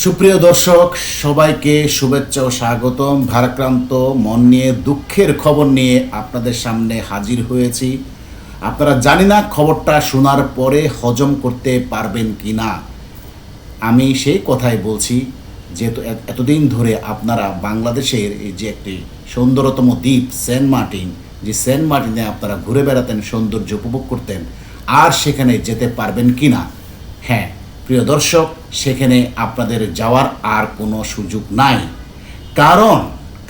সুপ্রিয় দর্শক, সবাইকে শুভেচ্ছা ও স্বাগতম। ভারাক্রান্ত মন নিয়ে দুঃখের খবর নিয়ে আপনাদের সামনে হাজির হয়েছি। আপনারা জানি না খবরটা শোনার পরে হজম করতে পারবেন কি না। আমি সেই কথাই বলছি, যেহেতু এতদিন ধরে আপনারা বাংলাদেশের এই যে একটি সুন্দরতম দ্বীপ সেন্ট মার্টিন, যে সেন্ট মার্টিনে আপনারা ঘুরে বেড়াতেন, সৌন্দর্য উপভোগ করতেন, আর সেখানে যেতে পারবেন কি না। হ্যাঁ প্রিয় দর্শক, সেখানে আপনাদের যাওয়ার আর কোনো সুযোগ নাই।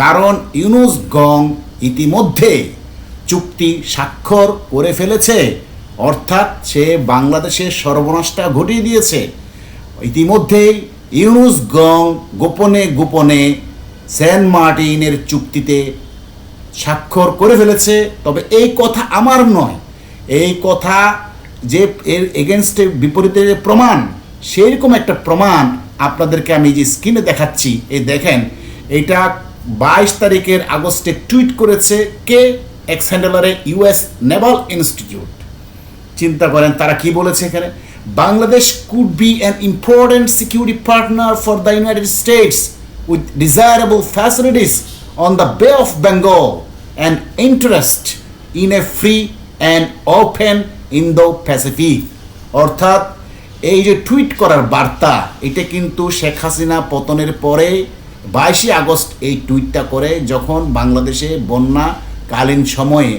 কারণ ইউনূস গং ইতিমধ্যে চুক্তি স্বাক্ষর করে ফেলেছে, অর্থাৎ সে বাংলাদেশের সর্বনাশটা ঘটিয়ে দিয়েছে। ইতিমধ্যেই ইউনূস গং গোপনে গোপনে সেন্ট মার্টিনের চুক্তিতে স্বাক্ষর করে ফেলেছে। তবে এই কথা আমার নয়, এই কথা যে এর এগেনস্টে বিপরীতে প্রমাণ, সেরকম একটা প্রমাণ আপনাদেরকে আমি যে স্ক্রিনে দেখাচ্ছি, এই দেখেন, এটা 22 তারিখের আগস্টে টুইট করেছে কে? এক্স হ্যান্ডলারে ইউএস নেভাল ইনস্টিটিউট। চিন্তা করেন তারা কি বলেছে এখানে। Bangladesh could be an important security partner for the United States with desirable facilities on the Bay of Bengal and interest in a free and open Indo Pacific. অর্থাৎ এই যে টুইট করার বার্তা, এটা কিন্তু শেখ হাসিনা পতনের পরে 22 আগস্ট এই টুইটটা করে, যখন বাংলাদেশে বন্যাকালীন সময়ে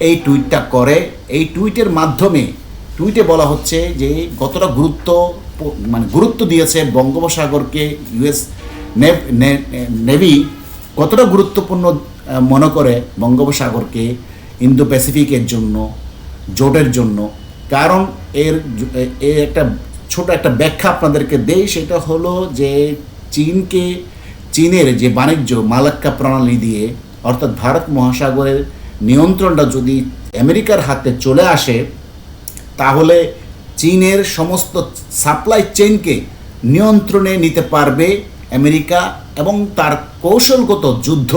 এই টুইটটা করে। এই টুইটের মাধ্যমে টুইটে বলা হচ্ছে যে কতটা গুরুত্ব দিয়েছে বঙ্গোপসাগরকে ইউএস নেভি, কতটা গুরুত্বপূর্ণ মনে করে বঙ্গোপসাগরকে ইন্দো প্যাসিফিকের জন্য, জোটের জন্য। কারণ এর একটা ছোট একটা ব্যাখ্যা আপনাদেরকে দেই, সেটা হলো যে চীনের যে বাণিজ্য মালাক্কা প্রণালী দিয়ে, অর্থাৎ ভারত মহাসাগরের নিয়ন্ত্রণটা যদি আমেরিকার হাতে চলে আসে, তাহলে চীনের সমস্ত সাপ্লাই চেইনকে নিয়ন্ত্রণে নিতে পারবে আমেরিকা, এবং তার কৌশলগত যুদ্ধ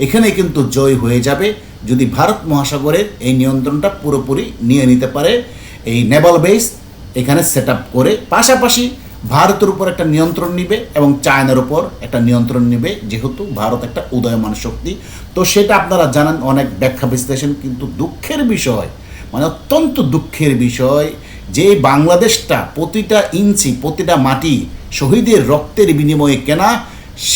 এখানে কিন্তু জয় হয়ে যাবে যদি ভারত মহাসাগরের এই নিয়ন্ত্রণটা পুরোপুরি নিয়ে নিতে পারে। এই নেভাল বেস এখানে সেট আপ করে পাশাপাশি ভারতের উপর একটা নিয়ন্ত্রণ নিবে এবং চায়নার উপর একটা নিয়ন্ত্রণ নিবে, যেহেতু ভারত একটা উদয়মান শক্তি। তো সেটা আপনারা জানেন, অনেক ব্যাখ্যা বিশ্লেষণ। কিন্তু দুঃখের বিষয়, মানে অত্যন্ত দুঃখের বিষয়, যে বাংলাদেশটা প্রতিটা ইঞ্চি, প্রতিটা মাটি শহীদের রক্তের বিনিময়ে কেনা,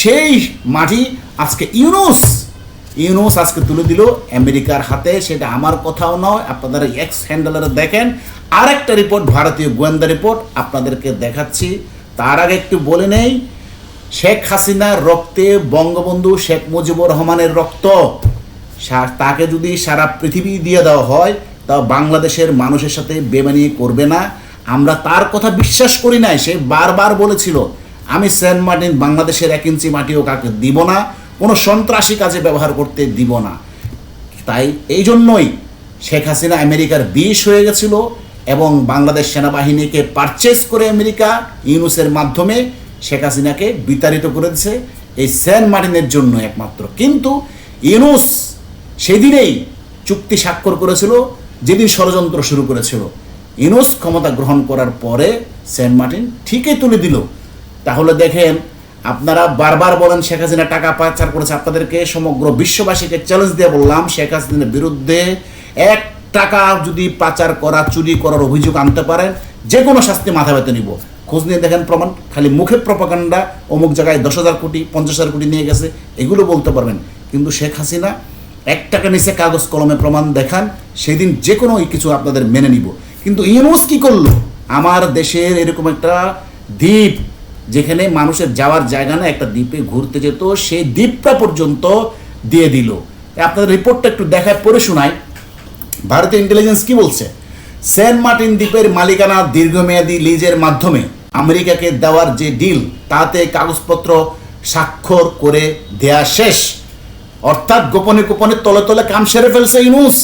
সেই মাটি আজকে ইউনূস আজকে তুলে দিল আমেরিকার হাতে। সেটা আমার কথাও নয়, আপনারা এক্স হ্যান্ডলারে দেখেন। আরেকটা রিপোর্ট, ভারতীয় গোয়েন্দা রিপোর্ট আপনাদেরকে দেখাচ্ছি। তার আগে একটু বলে নেই, শেখ হাসিনার রক্তে বঙ্গবন্ধু শেখ মুজিবুর রহমানের রক্ত, তাকে যদি সারা পৃথিবী দিয়ে দেওয়া হয়, তা বাংলাদেশের মানুষের সাথে বেমানি করবে না। আমরা তার কথা বিশ্বাস করি নাই। সে বারবার বলেছিল, আমি সেন্ট মার্টিন বাংলাদেশের 1 ইঞ্চি মাটিও কাকে দিব না, কোনো সন্ত্রাসী কাজে ব্যবহার করতে দিব না। তাই এই জন্যই শেখ হাসিনা আমেরিকার বিষ হয়ে গেছিল, এবং বাংলাদেশ সেনাবাহিনীকে পারচেস করে আমেরিকা ইউনূসের মাধ্যমে শেখ হাসিনাকে বিতাড়িত করে দিয়েছে এই সেন্ট মার্টিনের জন্য একমাত্র। কিন্তু ইউনূস সেদিনেই চুক্তি স্বাক্ষর করেছিল, যেদিন ষড়যন্ত্র শুরু করেছিল। ইউনূস ক্ষমতা গ্রহণ করার পরে সেন্ট মার্টিন ঠিকই তুলে দিল। তাহলে দেখেন, আপনারা বারবার বলেন শেখ হাসিনা টাকা পাচার করেছে। আপনাদেরকে সমগ্র বিশ্ববাসীকে চ্যালেঞ্জ দিয়ে বললাম, শেখ হাসিনার বিরুদ্ধে 1 টাকা যদি পাচার করা, চুরি করার অভিযোগ আনতে পারেন, যে কোনো শাস্তি মাথা ব্যথা নিব। খোঁজ নিয়ে দেখেন প্রমাণ। খালি মুখে প্রপাগান্ডা, অমুক জায়গায় 10,000 কোটি 50,000 কোটি নিয়ে গেছে, এগুলো বলতে পারবেন। কিন্তু শেখ হাসিনা 1 টাকা নিচে কাগজ কলমে প্রমাণ দেখান, সেদিন যে কোনো কিছু আপনাদের মেনে নিব। কিন্তু ইউনূস কি করলো? আমার দেশের এরকম একটা দ্বীপ, যেখানে মানুষের যাওয়ার জায়গা না, একটা দ্বীপে ঘুরতে যেত, সেই দ্বীপটা পর্যন্ত দিয়ে দিল। আপনাদের রিপোর্টটা একটু দেখায় পড়ে শোনায়। ভারতীয় ইন্টেলিজেন্স কি বলছে? সেন্ট মার্টিন দ্বীপের মালিকানা দীর্ঘমেয়াদী লিজের মাধ্যমে আমেরিকাকে দেওয়ার যে ডিল, তাতে কাগজপত্র স্বাক্ষর করে দেয়া শেষ। অর্থাৎ গোপনে গোপনে তলে তলে কাম সেরে ফেলছে ইউনূস।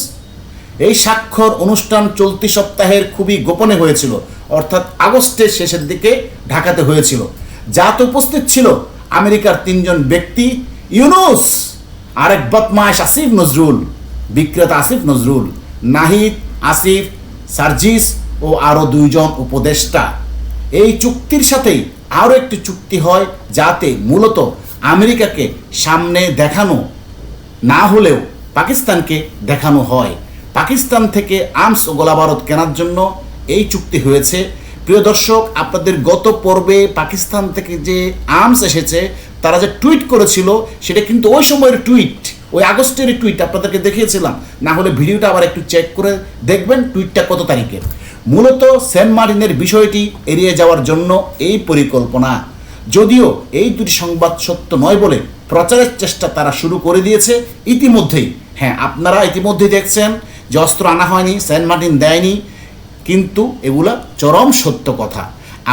এই স্বাক্ষর অনুষ্ঠান চলতি সপ্তাহের খুবই গোপনে হয়েছিল, অর্থাৎ আগস্টের শেষের দিকে ঢাকাতে হয়েছিল। যাতে উপস্থিত ছিল আমেরিকার 3 জন ব্যক্তি, ইউনূস, আরেক বদমাশ আসিফ নজরুল, বিক্রেতা আসিফ নজরুল, নাহিদ, আসিফ, সার্জিস ও আরও 2 জন উপদেষ্টা। এই চুক্তির সাথেই আরও একটি চুক্তি হয়, যাতে মূলত আমেরিকাকে সামনে দেখানো না হলেও পাকিস্তানকে দেখানো হয়। পাকিস্তান থেকে আর্মস ও গোলাবারুদ কেনার জন্য এই চুক্তি হয়েছে। প্রিয় দর্শক, আপনাদের গত পর্বে পাকিস্তান থেকে যে আর্মস এসেছে, তারা যে টুইট করেছিল সেটা কিন্তু ওই সময়ের টুইট, ওই আগস্টের টুইট আপনাদেরকে দেখিয়েছিলাম। না হলে ভিডিওটা আবার একটু চেক করে দেখবেন টুইটটা কত তারিখের। মূলত সেন্ট মার্টিনের বিষয়টি এড়িয়ে যাওয়ার জন্য এই পরিকল্পনা। যদিও এই দুটি সংবাদ সত্য নয় বলে প্রচারের চেষ্টা তারা শুরু করে দিয়েছে ইতিমধ্যেই। হ্যাঁ, আপনারা ইতিমধ্যেই দেখছেন যে অস্ত্র আনা হয়নি, সেন্ট মার্টিন দেয়নি, কিন্তু এগুলা চরম সত্য কথা।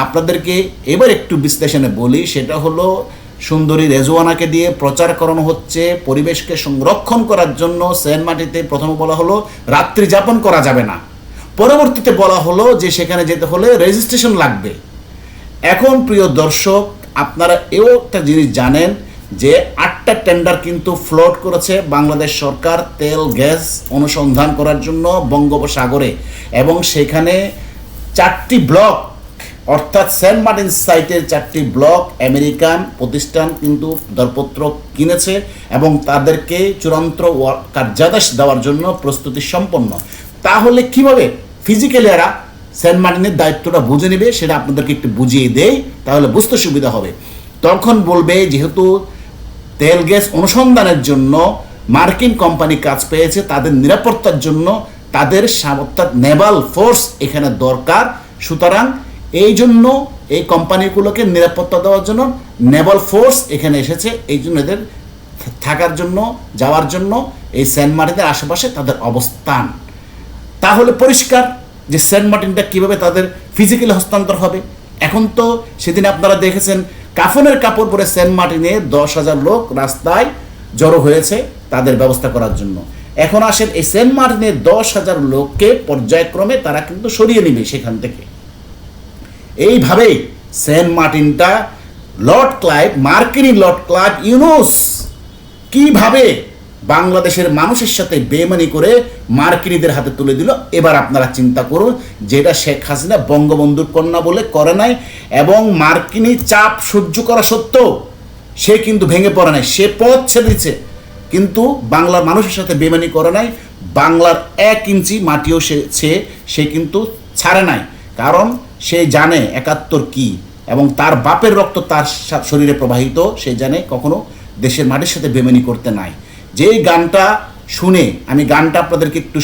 আপনাদেরকে এবার একটু বিশ্লেষণে বলি, সেটা হলো সুন্দরী রেজওয়ানাকে দিয়ে প্রচার করানো হচ্ছে পরিবেশকে সংরক্ষণ করার জন্য। সেন্ট মার্টিনে প্রথমে বলা হলো রাত্রি যাপন করা যাবে না, পরবর্তীতে বলা হলো যে সেখানে যেতে হলে রেজিস্ট্রেশন লাগবে। এখন প্রিয় দর্শক, আপনারা এও একটা জিনিস জানেন যে 8টা টেন্ডার কিন্তু ফ্লোট করেছে বাংলাদেশ সরকার তেল গ্যাস অনুসন্ধান করার জন্য বঙ্গোপসাগরে, এবং সেখানে 4টি ব্লক, অর্থাৎ সেন্ট মার্টিন সাইটের 4টি ব্লক আমেরিকান প্রতিষ্ঠান কিন্তু দরপত্র কিনেছে এবং তাদেরকে চূড়ান্ত কার্যাদেশ দেওয়ার জন্য প্রস্তুতি সম্পন্ন। তাহলে কিভাবে ফিজিক্যালি এরা সেন্ট মার্টিনের দায়িত্বটা বুঝে নেবে সেটা আপনাদেরকে একটু বুঝিয়ে দেই, তাহলে বুঝতে সুবিধা হবে। তখন বলবে যেহেতু তেল গ্যাস অনুসন্ধানের জন্য মার্কিন কোম্পানি কাজ পেয়েছে, তাদের নিরাপত্তার জন্য তাদের অর্থাৎ নেভাল ফোর্স এখানে দরকার। সুতরাং এই জন্য এই কোম্পানিগুলোকে নিরাপত্তা দেওয়ার জন্য নেভাল ফোর্স এখানে এসেছে। এই জন্য এদের থাকার জন্য, যাওয়ার জন্য এই সেন্ট মার্টিনের আশেপাশে তাদের অবস্থান। তাহলে পরিষ্কার যে সেন্ট মার্টিনটা কীভাবে তাদের ফিজিক্যালি হস্তান্তর হবে। এখন তো সেদিন আপনারা দেখেছেন কাফনের কাপড় পরে সেন্ট মার্টিনে 10,000 লোক রাস্তায় জড়ো হয়েছে তাদের ব্যবস্থা করার জন্য। এখন আসেন এই সেন্ট মার্টিনের 10,000 লোককে পর্যায়ক্রমে তারা কিন্তু সরিয়ে নেবে সেখান থেকে। এইভাবেই সেন্ট মার্টিনটা লর্ড ক্লাইভ, মার্কিনী লর্ড ক্লাইভ ইউনুস কিভাবে বাংলাদেশের মানুষের সাথে বেমানি করে মার্কিনীদের হাতে তুলে দিল। এবার আপনারা চিন্তা করুন, যেটা শেখ হাসিনা বঙ্গবন্ধুর কন্যা বলে করে নাই, এবং মার্কিনী চাপ সহ্য করা সত্ত্বেও সে কিন্তু ভেঙে পড়ে নাই, সে পথ ছেড়ে দিচ্ছে, কিন্তু বাংলার মানুষের সাথে বেমানি করে নাই। বাংলার 1 ইঞ্চি মাটিও সে কিন্তু ছাড়ে নাই, কারণ সে জানে 71 কি, এবং তার বাপের রক্ত তার শরীরে প্রবাহিত। সে জানে কখনো দেশের মাটির সাথে বেমানি করতে নাই। যেই গানটা শুনে, আমি গানটা আপনাদেরকে একটু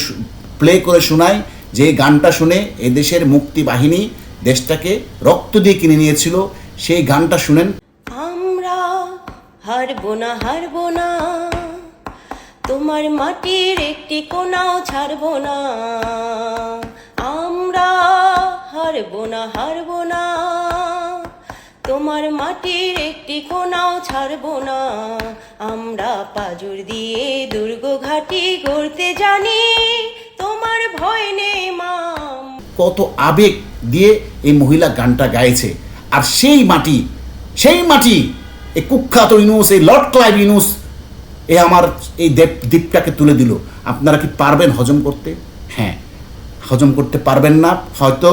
প্লে করে শোনাই, যে গানটা শুনে এই দেশের মুক্তি বাহিনী দেশটাকে রক্ত দিয়ে কিনে নিয়েছিল, সেই গানটা শুনেন। আমরা হারবো না, হারবো না, তোমার মাটির একটি কোনাও ছাড়বো না। আমরা হারবো না, হারবো না, তোমার মাটির একটি কোনাও ছাড়বো না। আমরা পাজর দিয়ে দুর্গ ঘাটি গড়তে জানি, তোমার ভয় নেই মা। কত আবেগ দিয়ে এই মহিলা গানটা গাইছে। আর সেই মাটি এই কুখ্যাত ইউনুস, এই লর্ড ক্লাইভ ইউনুস আমার এই দ্বীপটাকে তুলে দিল। আপনারা কি পারবেন হজম করতে? হ্যাঁ, হজম করতে পারবেন না। হয়তো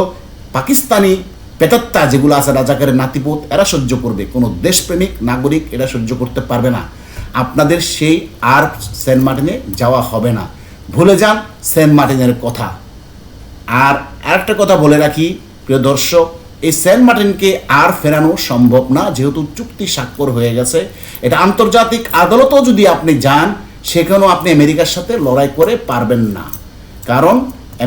পাকিস্তানি পেতাত্তা যেগুলো আছে, রাজাকারের নাতিপুত, এরা সহ্য করবে, কোনো দেশপ্রেমিক নাগরিক এরা সহ্য করতে পারবে না। আপনাদের সেই আর সেন্ট মার্টিনে যাওয়া হবে না, ভুলে যান সেন্ট মার্টিনের কথা। আর আরেকটা কথা বলে রাখি প্রিয় দর্শক, এই সেন্ট মার্টিনকে আর ফেরানো সম্ভব না, যেহেতু চুক্তি স্বাক্ষর হয়ে গেছে। এটা আন্তর্জাতিক আদালতেও যদি আপনি যান, সেখানেও আপনি আমেরিকার সাথে লড়াই করে পারবেন না, কারণ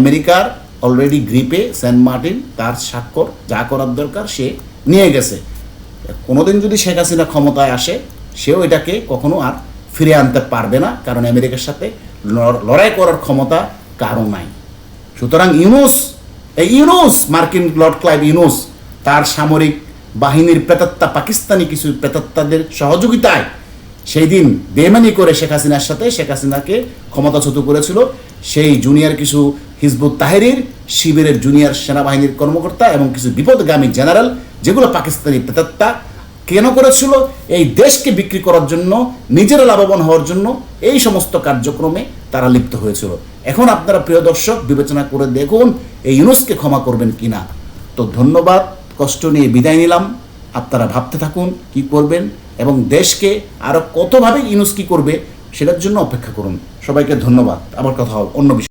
আমেরিকার অলরেডি গ্রিপে সেন্ট মার্টিন। তার স্বাক্ষর যা করার দরকার সে নিয়ে গেছে। কোনোদিন যদি শেখ হাসিনা ক্ষমতায় আসে, সেও এটাকে কখনো আর ফিরে আনতে পারবে না, কারণ আমেরিকার সাথে লড়াই করার ক্ষমতা কারো নাই। সুতরাং ইউনুস মার্কিন লর্ড ক্লাইভ ইউনুস তার সামরিক বাহিনীর প্রেতাত্তা, পাকিস্তানি কিছু প্রেতাত্তাদের সহযোগিতায় সেই দিন বেমানি করে শেখ হাসিনাকে ক্ষমতাচ্যুত করেছিল। সেই জুনিয়র কিছু হিজবুত তাহরির শিবিরের জুনিয়র সেনাবাহিনীর কর্মকর্তা এবং কিছু বিপদগামী জেনারেল, যেগুলো পাকিস্তানি প্রেতাত্তা, কেন করেছিল? এই দেশকে বিক্রি করার জন্য, নিজেরা লাভবান হওয়ার জন্য এই সমস্ত কার্যক্রমে তারা লিপ্ত হয়েছিল। এখন আপনারা প্রিয় দর্শক বিবেচনা করে দেখুন এই ইউনুসকে ক্ষমা করবেন কিনা। তো ধন্যবাদ, কষ্ট নিয়ে বিদায় নিলাম। আপনারা ভাবতে থাকুন কি করবেন, এবং দেশকে আরও কতভাবে ইউনুস কি করবে সেটার জন্য অপেক্ষা করুন। সবাইকে ধন্যবাদ। আবার কথা হবে অন্য বিষয়।